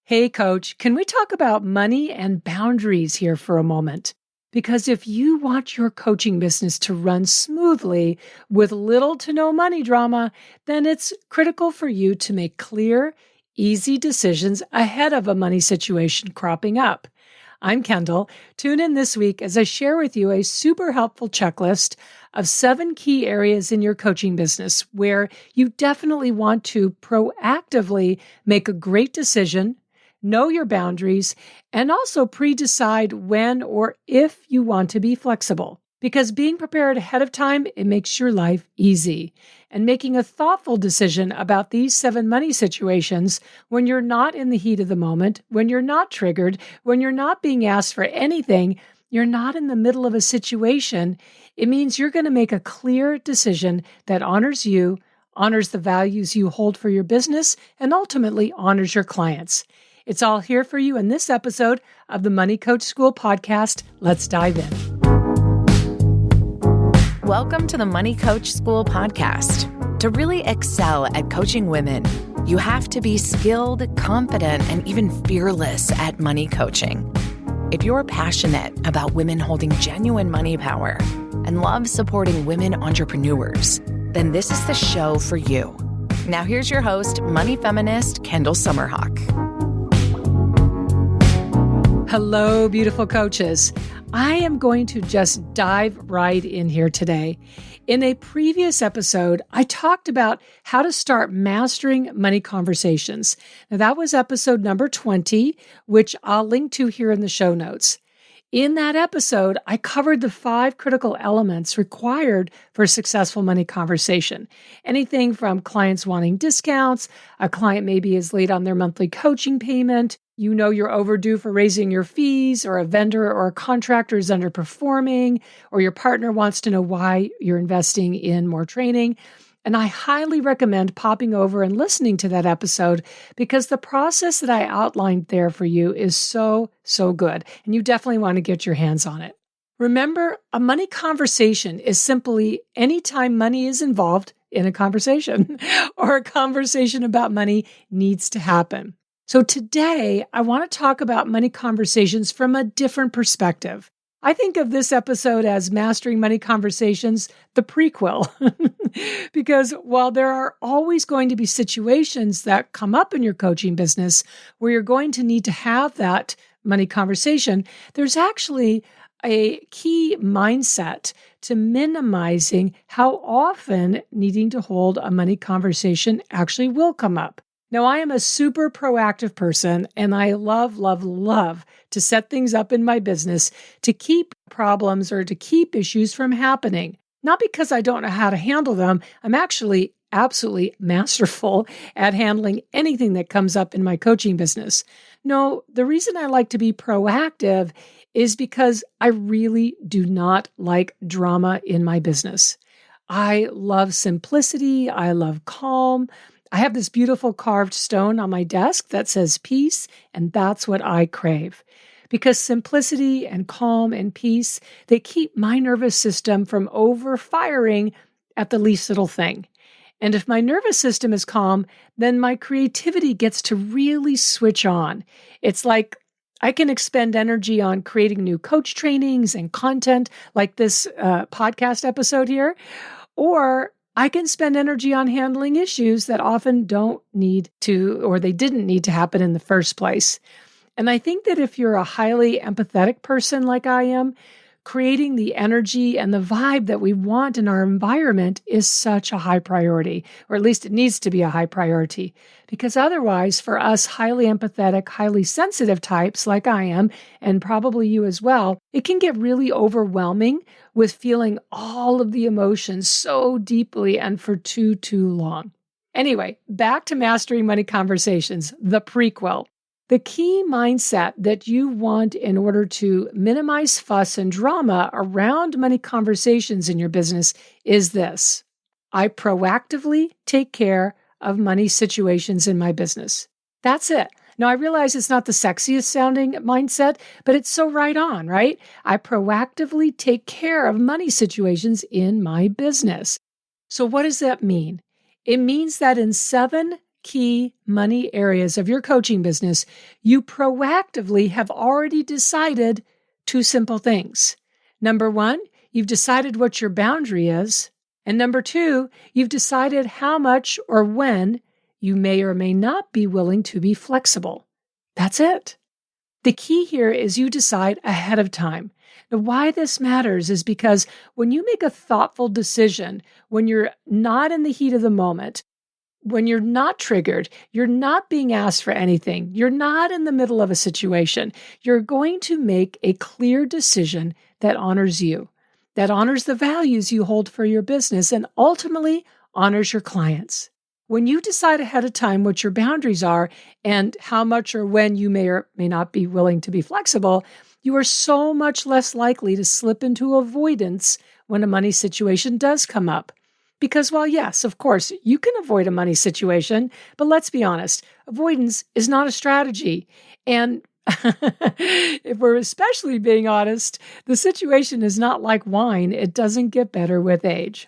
Hey, coach, can we talk about money and boundaries here for a moment? Because if you want your coaching business to run smoothly with little to no money drama, then it's critical for you to make clear, easy decisions ahead of a money situation cropping up. I'm Kendall. Tune in this week as I share with you a super helpful checklist of 7 key areas in your coaching business where you definitely want to proactively make a great decision, know your boundaries, and also pre-decide when or if you want to be flexible. Because being prepared ahead of time, it makes your life easy. And making a thoughtful decision about these 7 money situations when you're not in the heat of the moment, when you're not triggered, when you're not being asked for anything, you're not in the middle of a situation, it means you're going to make a clear decision that honors you, honors the values you hold for your business, and ultimately honors your clients. It's all here for you in this episode of the Money Coach School podcast. Let's dive in. Welcome to the Money Coach School podcast. To really excel at coaching women, you have to be skilled, confident, and even fearless at money coaching. If you're passionate about women holding genuine money power and love supporting women entrepreneurs, then this is the show for you. Now here's your host, money feminist Kendall Summerhawk. Hello, beautiful coaches. I am going to just dive right in here today. In a previous episode, I talked about how to start mastering money conversations. Now, that was episode number 20, which I'll link to here in the show notes. In that episode, I covered the 5 critical elements required for a successful money conversation. Anything from clients wanting discounts, a client maybe is late on their monthly coaching payment, you know you're overdue for raising your fees, or a vendor or a contractor is underperforming, or your partner wants to know why you're investing in more training. And I highly recommend popping over and listening to that episode because the process that I outlined there for you is so good. And you definitely want to get your hands on it. Remember, a money conversation is simply any time money is involved in a conversation or a conversation about money needs to happen. So today, I want to talk about money conversations from a different perspective. I think of this episode as Mastering Money Conversations, the prequel, because while there are always going to be situations that come up in your coaching business where you're going to need to have that money conversation, there's actually a key mindset to minimizing how often needing to hold a money conversation actually will come up. Now, I am a super proactive person, and I love to set things up in my business to keep problems or to keep issues from happening. Not because I don't know how to handle them. I'm actually absolutely masterful at handling anything that comes up in my coaching business. No, the reason I like to be proactive is because I really do not like drama in my business. I love simplicity. I love calm. I have this beautiful carved stone on my desk that says peace, and that's what I crave. Because simplicity and calm and peace, they keep my nervous system from overfiring at the least little thing. And if my nervous system is calm, then my creativity gets to really switch on. It's like I can expend energy on creating new coach trainings and content like this podcast episode here, or I can spend energy on handling issues that often don't need to, or they didn't need to happen in the first place. And I think that if you're a highly empathetic person like I am, creating the energy and the vibe that we want in our environment is such a high priority, or at least it needs to be a high priority. Because otherwise, for us highly empathetic, highly sensitive types like I am, and probably you as well, it can get really overwhelming with feeling all of the emotions so deeply and for too long. Anyway, back to Mastering Money Conversations, the prequel. The key mindset that you want in order to minimize fuss and drama around money conversations in your business is this: I proactively take care of money situations in my business. That's it. Now, I realize it's not the sexiest sounding mindset, but it's so right on, right? I proactively take care of money situations in my business. So what does that mean? It means that in 7 key money areas of your coaching business, you proactively have already decided two simple things. Number one, you've decided what your boundary is. And number two, you've decided how much or when you may or may not be willing to be flexible. That's it. The key here is you decide ahead of time. Now, why this matters is because when you make a thoughtful decision, when you're not in the heat of the moment, when you're not triggered, you're not being asked for anything, you're not in the middle of a situation, you're going to make a clear decision that honors you, that honors the values you hold for your business, and ultimately honors your clients. When you decide ahead of time what your boundaries are and how much or when you may or may not be willing to be flexible, you are so much less likely to slip into avoidance when a money situation does come up. Because while yes, of course, you can avoid a money situation, but let's be honest, avoidance is not a strategy. And if we're especially being honest, the situation is not like wine. It doesn't get better with age.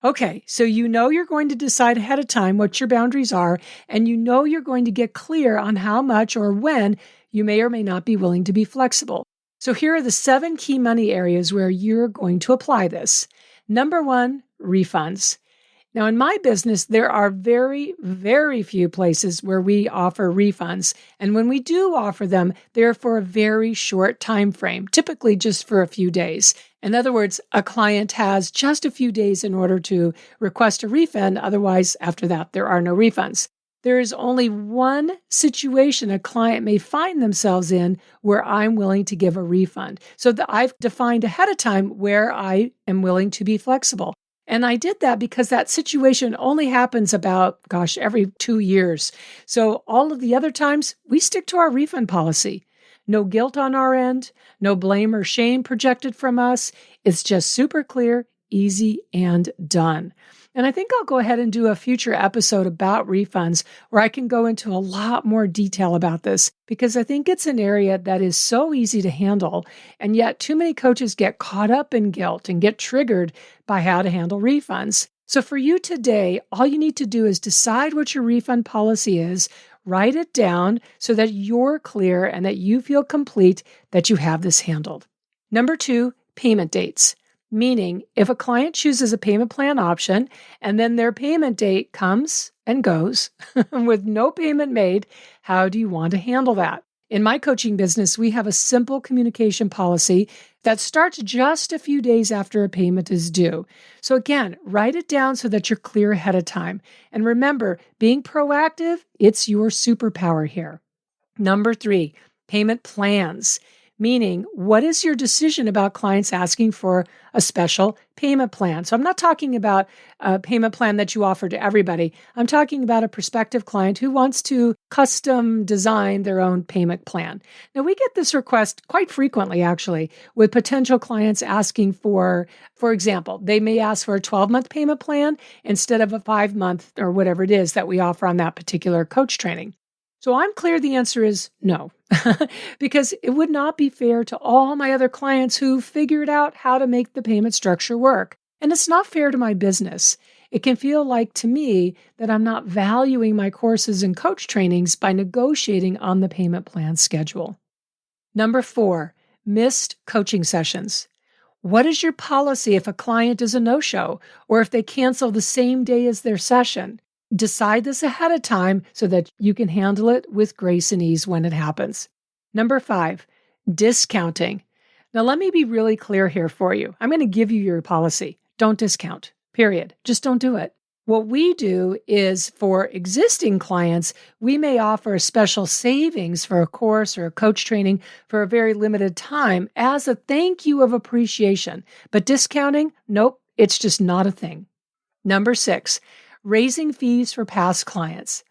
Okay, so you know you're going to decide ahead of time what your boundaries are, and you know you're going to get clear on how much or when you may or may not be willing to be flexible. So here are the 7 key money areas where you're going to apply this. Number 1, refunds. Now, in my business, there are very, very few places where we offer refunds. And when we do offer them, they're for a very short time frame, typically just for a few days. In other words, a client has just a few days in order to request a refund. Otherwise, after that, there are no refunds. There is only one situation a client may find themselves in where I'm willing to give a refund. So I've defined ahead of time where I am willing to be flexible. And I did that because that situation only happens about, every 2 years. So all of the other times, we stick to our refund policy. No guilt on our end, no blame or shame projected from us. It's just super clear, easy, and done. And I think I'll go ahead and do a future episode about refunds where I can go into a lot more detail about this because I think it's an area that is so easy to handle. And yet too many coaches get caught up in guilt and get triggered by how to handle refunds. So for you today, all you need to do is decide what your refund policy is, write it down so that you're clear and that you feel complete that you have this handled. Number 2, payment dates. Meaning, if a client chooses a payment plan option and then their payment date comes and goes with no payment made, how do you want to handle that? In my coaching business, we have a simple communication policy that starts just a few days after a payment is due. So again, write it down so that you're clear ahead of time. And remember, being proactive, it's your superpower here. Number 3, payment plans. Meaning, what is your decision about clients asking for a special payment plan? So I'm not talking about a payment plan that you offer to everybody. I'm talking about a prospective client who wants to custom design their own payment plan. Now, we get this request quite frequently, actually, with potential clients asking for example, they may ask for a 12-month payment plan instead of a 5-month or whatever it is that we offer on that particular coach training. So I'm clear the answer is no, because it would not be fair to all my other clients who figured out how to make the payment structure work. And it's not fair to my business. It can feel like to me that I'm not valuing my courses and coach trainings by negotiating on the payment plan schedule. Number 4, missed coaching sessions. What is your policy if a client is a no-show or if they cancel the same day as their session? Decide this ahead of time so that you can handle it with grace and ease when it happens. Number 5, discounting. Now, let me be really clear here for you. I'm going to give you your policy. Don't discount, period. Just don't do it. What we do is for existing clients, we may offer a special savings for a course or a coach training for a very limited time as a thank you of appreciation. But discounting, nope, it's just not a thing. Number 6, raising fees for past clients.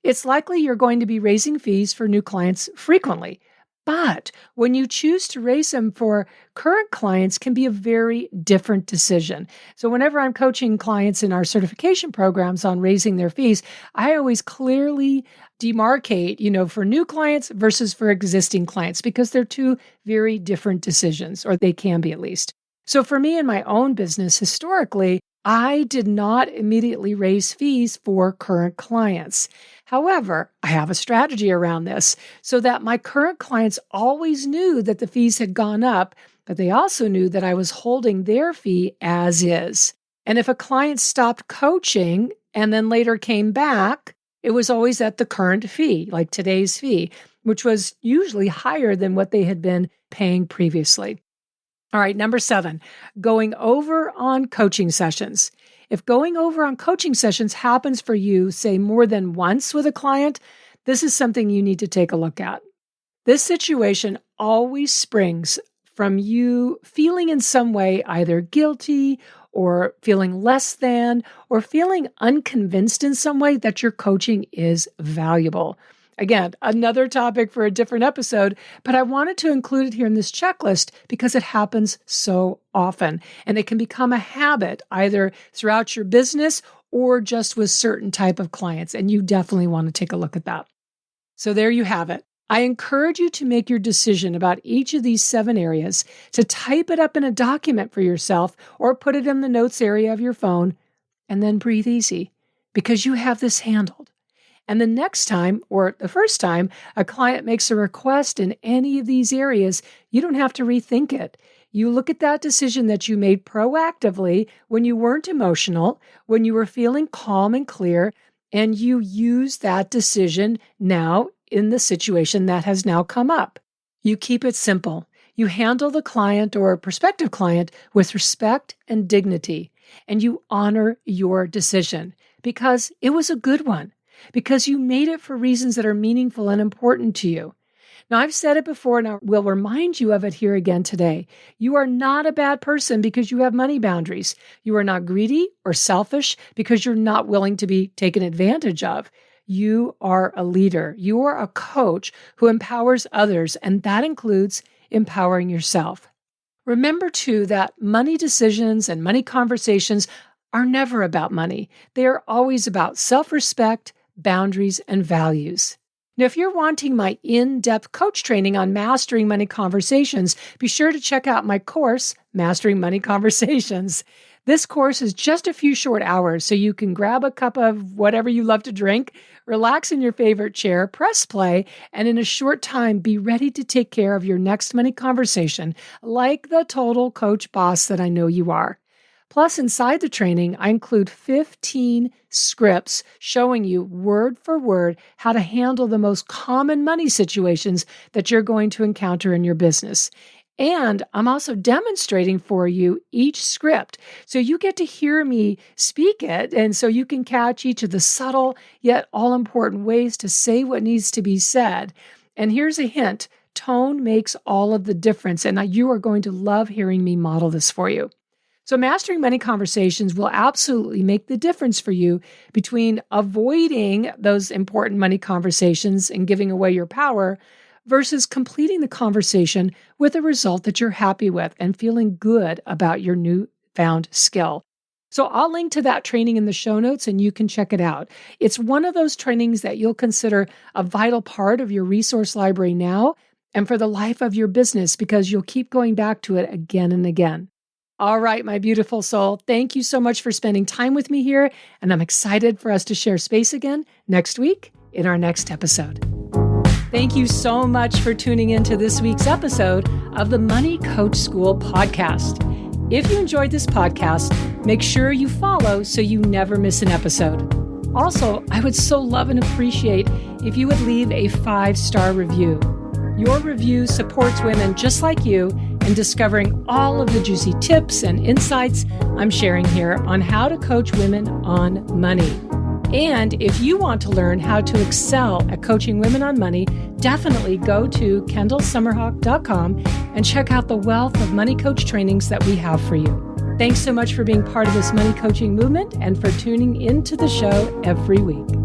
It's likely you're going to be raising fees for new clients frequently, but when you choose to raise them for current clients can be a very different decision. So whenever I'm coaching clients in our certification programs on raising their fees, I always clearly demarcate, for new clients versus for existing clients because they're two very different decisions, or they can be at least. So for me in my own business, historically, I did not immediately raise fees for current clients. However, I have a strategy around this so that my current clients always knew that the fees had gone up, but they also knew that I was holding their fee as is. And if a client stopped coaching and then later came back, it was always at the current fee, like today's fee, which was usually higher than what they had been paying previously. All right, number 7, going over on coaching sessions. If going over on coaching sessions happens for you, say more than once with a client, this is something you need to take a look at. This situation always springs from you feeling in some way either guilty or feeling less than or feeling unconvinced in some way that your coaching is valuable. Again, another topic for a different episode, but I wanted to include it here in this checklist because it happens so often and it can become a habit either throughout your business or just with certain type of clients. And you definitely want to take a look at that. So there you have it. I encourage you to make your decision about each of these 7 areas, to type it up in a document for yourself or put it in the notes area of your phone, and then breathe easy because you have this handled. And the next time, or the first time, a client makes a request in any of these areas, you don't have to rethink it. You look at that decision that you made proactively when you weren't emotional, when you were feeling calm and clear, and you use that decision now in the situation that has now come up. You keep it simple. You handle the client or prospective client with respect and dignity, and you honor your decision because it was a good one, because you made it for reasons that are meaningful and important to you. Now, I've said it before and I will remind you of it here again today. You are not a bad person because you have money boundaries. You are not greedy or selfish because you're not willing to be taken advantage of. You are a leader. You are a coach who empowers others, and that includes empowering yourself. Remember, too, that money decisions and money conversations are never about money. They are always about self-respect, boundaries, and values. Now, if you're wanting my in-depth coach training on mastering money conversations, be sure to check out my course, Mastering Money Conversations. This course is just a few short hours, so you can grab a cup of whatever you love to drink, relax in your favorite chair, press play, and in a short time, be ready to take care of your next money conversation like the total coach boss that I know you are. Plus, inside the training, I include 15 scripts showing you word for word how to handle the most common money situations that you're going to encounter in your business. And I'm also demonstrating for you each script. So you get to hear me speak it. And so you can catch each of the subtle yet all important ways to say what needs to be said. And here's a hint. Tone makes all of the difference. And you are going to love hearing me model this for you. So mastering money conversations will absolutely make the difference for you between avoiding those important money conversations and giving away your power versus completing the conversation with a result that you're happy with and feeling good about your newfound skill. So I'll link to that training in the show notes and you can check it out. It's one of those trainings that you'll consider a vital part of your resource library now and for the life of your business because you'll keep going back to it again and again. All right, my beautiful soul, thank you so much for spending time with me here, and I'm excited for us to share space again next week in our next episode. Thank you so much for tuning into this week's episode of the Money Coach School podcast. If you enjoyed this podcast, make sure you follow so you never miss an episode. Also, I would so love and appreciate if you would leave a 5-star review. Your review supports women just like you in discovering all of the juicy tips and insights I'm sharing here on how to coach women on money. And if you want to learn how to excel at coaching women on money, definitely go to kendallsummerhawk.com and check out the wealth of money coach trainings that we have for you. Thanks so much for being part of this money coaching movement and for tuning into the show every week.